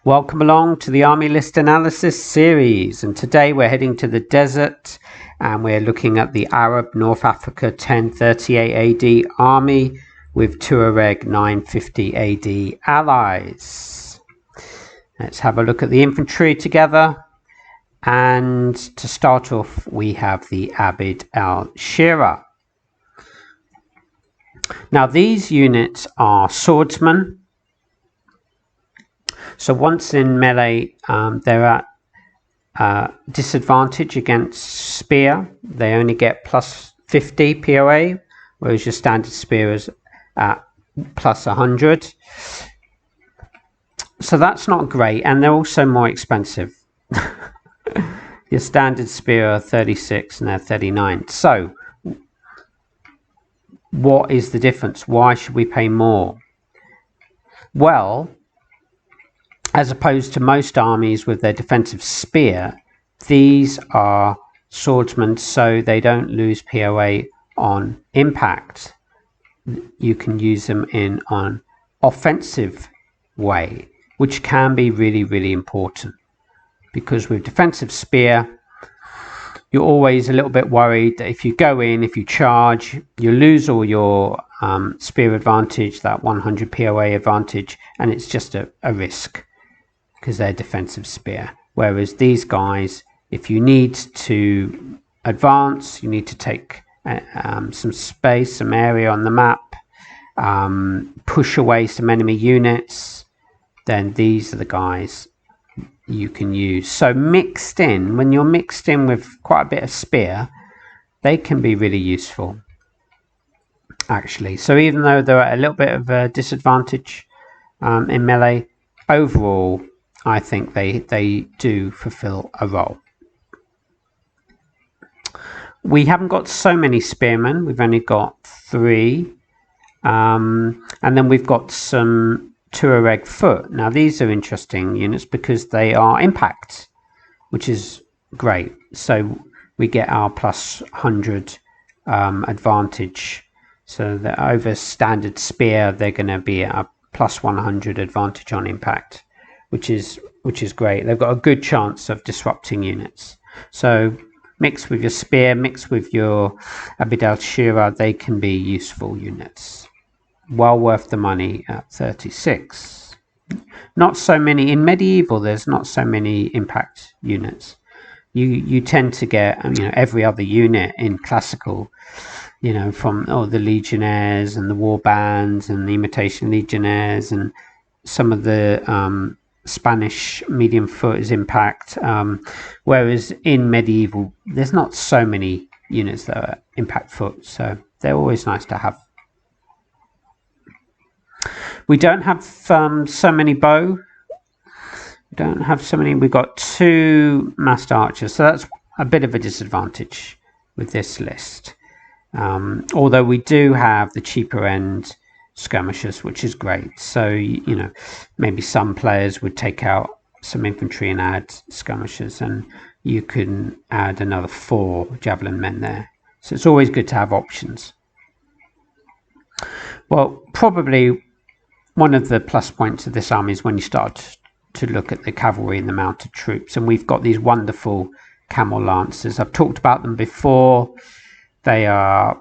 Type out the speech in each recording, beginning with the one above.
Welcome along to the Army List Analysis series, and today we're heading to the desert and we're looking at the Arab North Africa 1038 AD army with Tuareg 950 AD allies. Let's have a look at the infantry together, and to start off we have the Abd al-Shira. Now these units are swordsmen. So once in melee, they're at disadvantage against spear. They only get plus 50 POA, whereas your standard spear is at plus 100. So that's not great, and they're also more expensive. Your standard spear are 36 and they're 39. So what is the difference? Why should we pay more? Well, as opposed to most armies with their defensive spear, these are swordsmen, so they don't lose POA on impact. You can use them in an offensive way, which can be really important, because with defensive spear you're always a little bit worried that if you go in, if you charge, you lose all your spear advantage, that 100 POA advantage, and it's just a risk because they're defensive spear. Whereas these guys, if you need to advance, you need to take some space, some area on the map, push away some enemy units, then these are the guys you can use. So mixed in, when you're mixed in with quite a bit of spear, they can be really useful actually. So even though they're at a little bit of a disadvantage in melee, overall I think they do fulfill a role. We haven't got so many spearmen, we've only got 3, and then we've got some Tuareg foot. Now these are interesting units because they are impact, which is great. So we get our plus 100 advantage. So that over standard spear they're going to be at a plus 100 advantage on impact, which is great. They've got a good chance of disrupting units. So mixed with your spear, mixed with your Abd al-Shira, they can be useful units. Well worth the money at 36. Not so many in medieval. There's not so many impact units. You tend to get every other unit in classical. From the legionnaires and the war bands and the imitation legionnaires, and some of the Spanish medium foot is impact, whereas in medieval there's not so many units that are impact foot, so they're always nice to have. We don't have so many bow. We've got 2 massed archers, so that's a bit of a disadvantage with this list. Although we do have the cheaper end skirmishers, which is great. So maybe some players would take out some infantry and add skirmishers, and you can add another 4 javelin men there. So it's always good to have options. Well, probably one of the plus points of this army is when you start to look at the cavalry and the mounted troops, and we've got these wonderful Camel Lancers. I've talked about them before. They are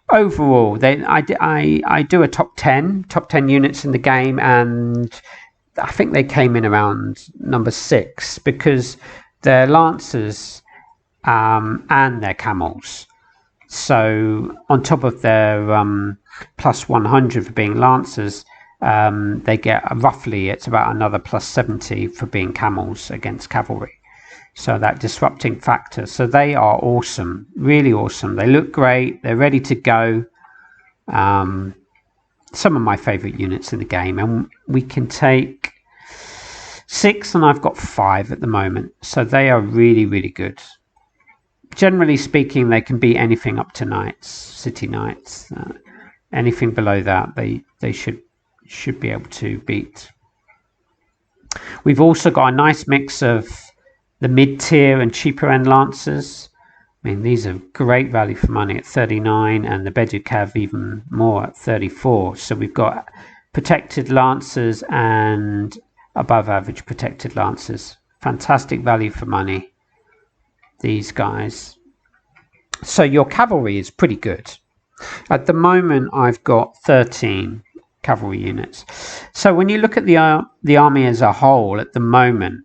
overall, I do a top 10 units in the game, and I think they came in around number 6 because they're lancers and they're camels. So on top of their plus 100 for being lancers, they get roughly, it's about another plus 70 for being camels against cavalry. So that disrupting factor. So they are awesome, really awesome. They look great. They're ready to go. Some of my favorite units in the game, and we can take 6, and I've got 5 at the moment. So they are really good. Generally speaking, they can beat anything up to knights, city knights. Anything below that, they should be able to beat. We've also got a nice mix of the mid-tier and cheaper end lancers. I mean, these are great value for money at 39, and the Beducav even more at 34. So we've got protected lancers and above average protected lancers. Fantastic value for money, these guys. So your cavalry is pretty good. At the moment, I've got 13 cavalry units. So when you look at the army as a whole at the moment,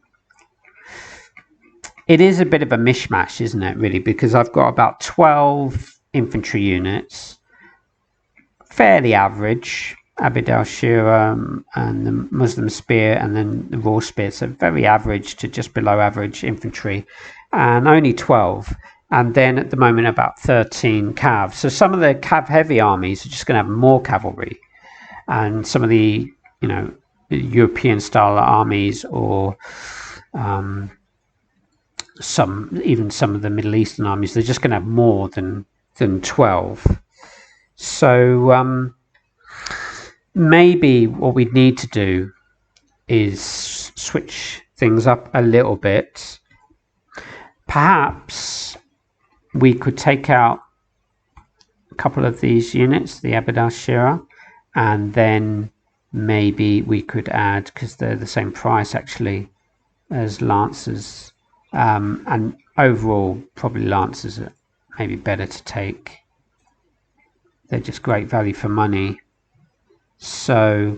it is a bit of a mishmash, isn't it, really? Because I've got about 12 infantry units, fairly average, Abid al-Shira and the Muslim spear, and then the raw spear, so very average to just below average infantry, and only 12. And then at the moment about 13 cav. So some of the cav heavy armies are just going to have more cavalry, and some of the European style armies, or some of the Middle Eastern armies, they're just going to have more than 12. So maybe what we'd need to do is switch things up a little bit. Perhaps we could take out a couple of these units, the Abd al-Shira, and then maybe we could add, because they're the same price actually as Lancers, and overall probably Lancers are maybe better to take. They're just great value for money. So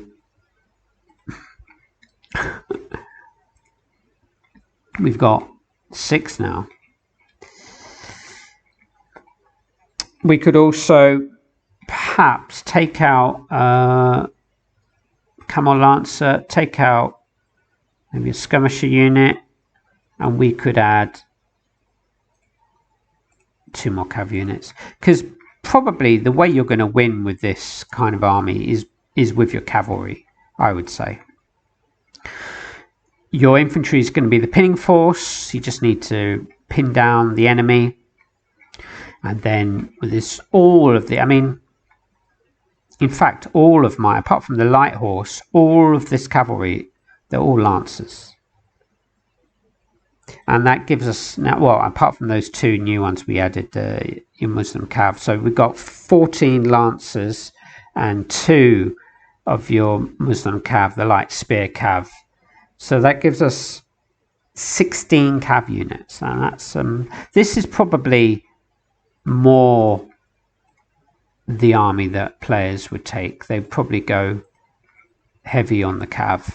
we've got 6 now. We could also perhaps take out Camel Lancer, take out maybe a skirmisher unit, and we could add 2 more cav units, because probably the way you're going to win with this kind of army is with your cavalry, I would say. Your infantry is going to be the pinning force. You just need to pin down the enemy. And then with this, in fact, all of my, apart from the light horse, all of this cavalry, they're all lancers. And that gives us, now, well, apart from those 2 new ones we added, your Muslim cav. So we've got 14 lancers and 2 of your Muslim cav, the light spear cav. So that gives us 16 cav units. And that's this is probably more the army that players would take. They'd probably go heavy on the cav.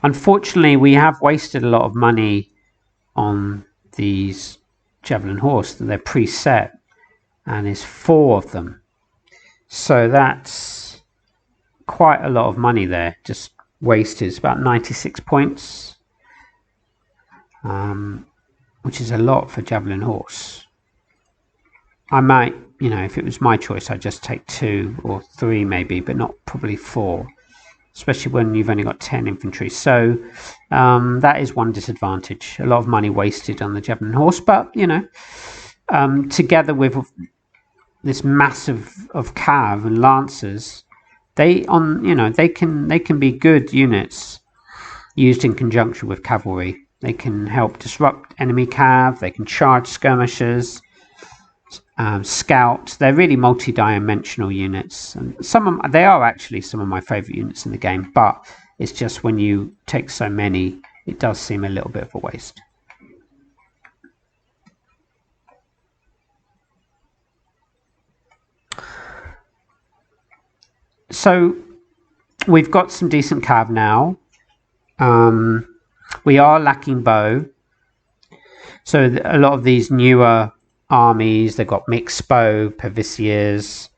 Unfortunately, we have wasted a lot of money on these Javelin horse. They're preset, and there's 4 of them. So that's quite a lot of money there, just wasted. It's about 96 points, which is a lot for Javelin horse. I might, if it was my choice, I'd just take 2 or 3 maybe, but not probably 4. Especially when you've only got 10 infantry. So that is one disadvantage. A lot of money wasted on the Javelin horse. But, together with this massive of cav and lancers, they can be good units used in conjunction with cavalry. They can help disrupt enemy cav. They can charge skirmishers, scouts. They're really multi-dimensional units, and they are actually some of my favorite units in the game, but it's just when you take so many, it does seem a little bit of a waste. So we've got some decent cav now. We are lacking bow, so a lot of these newer armies, they've got mixed bow, Paviciers,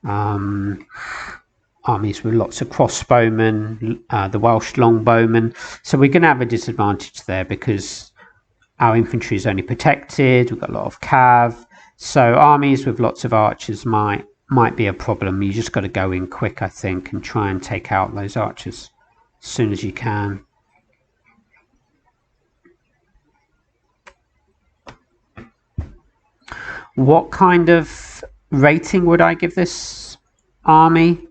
armies with lots of crossbowmen, the Welsh longbowmen. So we're going to have a disadvantage there because our infantry is only protected. We've got a lot of cav. So armies with lots of archers might be a problem. You just got to go in quick, I think, and try and take out those archers as soon as you can. What kind of rating would I give this army?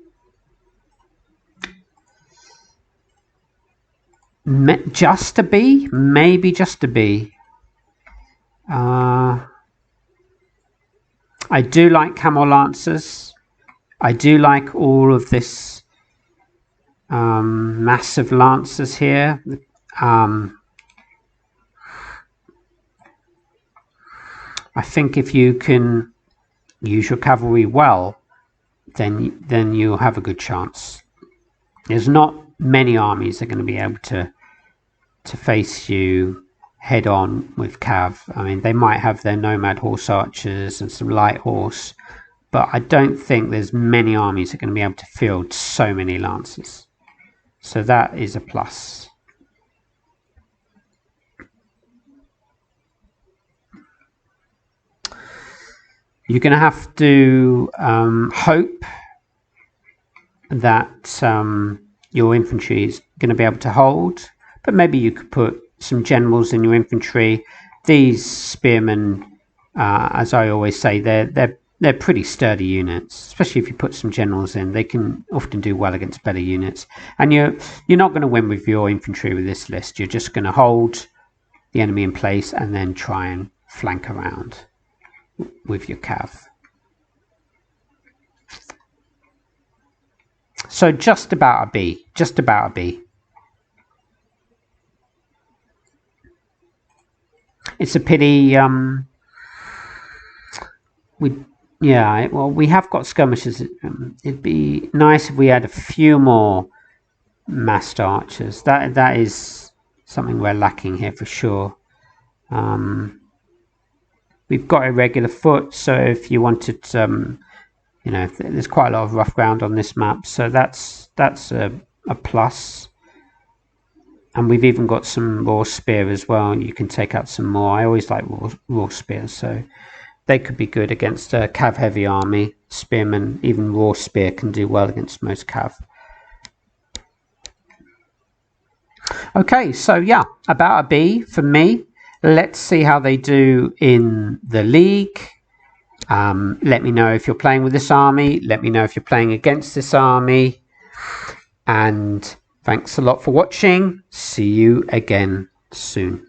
Just a B? Maybe just a B. I do like Camel Lancers. I do like all of this massive lancers here. I think if you can use your cavalry well, then you'll have a good chance. There's not many armies that are going to be able to face you head on with cav. I mean, they might have their nomad horse archers and some light horse, but I don't think there's many armies that are going to be able to field so many lancers. So that is a plus. You're going to have to hope that your infantry is going to be able to hold, but maybe you could put some generals in your infantry. These spearmen, as I always say, they're pretty sturdy units, especially if you put some generals in. They can often do well against better units. And you're not going to win with your infantry with this list. You're just going to hold the enemy in place and then try and flank around with your cav. So just about a B. Just about a B. It's a pity. We have got skirmishes. It'd be nice if we had a few more massed archers. That is something we're lacking here for sure. We've got irregular foot, so if you wanted, there's quite a lot of rough ground on this map, so that's a plus. And we've even got some raw spear as well. You can take out some more. I always like raw spear, so they could be good against a cav heavy army. Spearmen, even raw spear can do well against most cav. Okay, so yeah, about a B for me. Let's see how they do in the league. Let me know if you're playing with this army. Let me know if you're playing against this army. And thanks a lot for watching. See you again soon.